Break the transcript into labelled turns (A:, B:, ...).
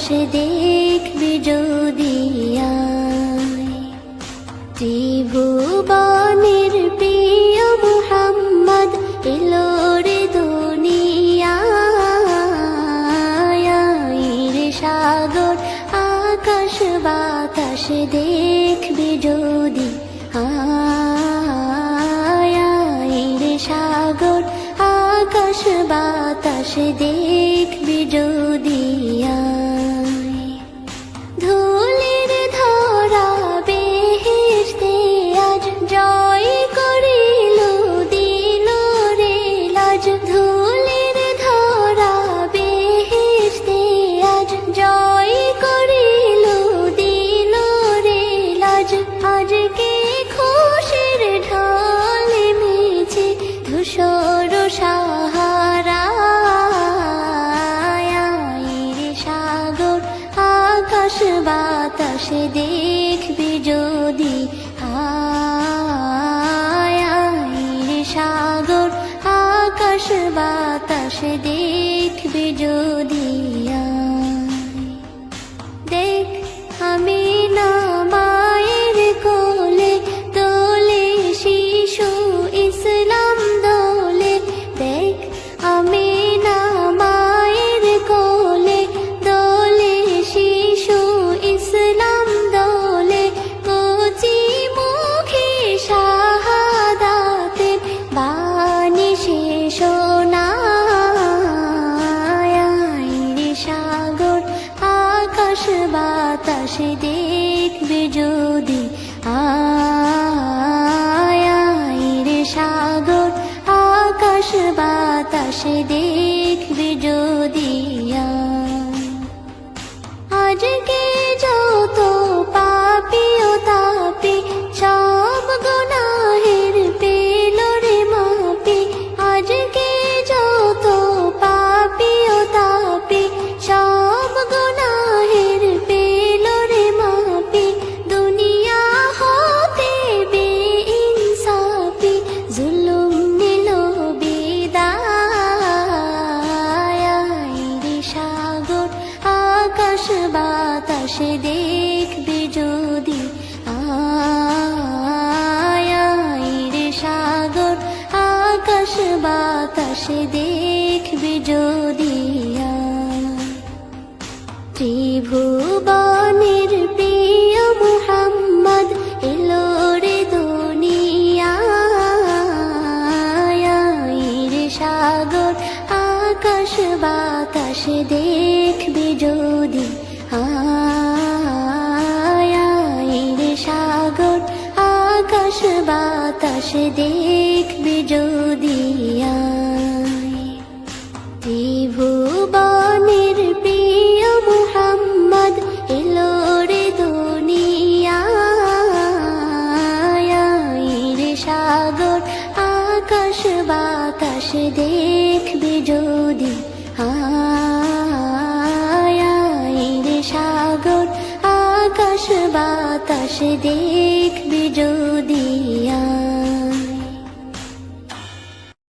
A: বাতাস দেখবি যদি আয়। ত্রিভুবনের প্রিয় মুহাম্মদ এলো রে দুনিয়ায়। রে সাগর আকাশ বাতাস দেখবি যদি আয়। রে সাগর আকাশ বাতাস দেখবি যদি আয়। ধুলির ধরা বেহেশতে আজ জয় করিল দিল রে লাজ। ধুলির ধরা বেহেশতে আজ জয় করিল দিল রে লাজ। আজকে খুশির ঢল মেছে ধূসর সাহারায়। রে সাগর আকাশ বাতাস দেখবি যদি আয়। রে সাগর আকাশ বাতাস দেখবি যদি আয়। দেখ আমি না মায়ের কোলে দোলে শিশু ইসলাম দোলে। দেখ আমি না মায়ের কোলে দোলে শিশু ইসলাম দোলে। কচি মুখে শাহাদাতের বাণী সে শোনায়। রে সাগর আকাশ বাতাস দেখবি যদি আয়। রে সাগর আকাশ বাতাস দেখবি যদি আয়। আজকে যত পাপী ও তাপী সব গুনাহের পেল রে মাপি। আজকে যত পাপী ও তাপী সব গুনাহের পেল রে মাপি। দুনিয়া হতে বেইনসাফি জুলুম নিল বিদায়। রে সাগর আকাশ বাতাস দেখবি যদি আয়। রে সাগর আকাশ বাতাস দেখবি যদি আয়। ত্রিভুবনের প্রিয় মুহাম্মদ এলো রে দুনিয়ায়। রে সাগর আকাশ বাতাস দেখবি যদি আয়। রে সাগর আকাশ বাতাস দেখবি যদি আয়। ত্রিভুবনের প্রিয় মুহাম্মদ এলো রে দুনিয়ায়। রে সাগর আকাশ বাতাস দেখবি যদি আয়। রে সাগর আকাশ বাতাস দেখবি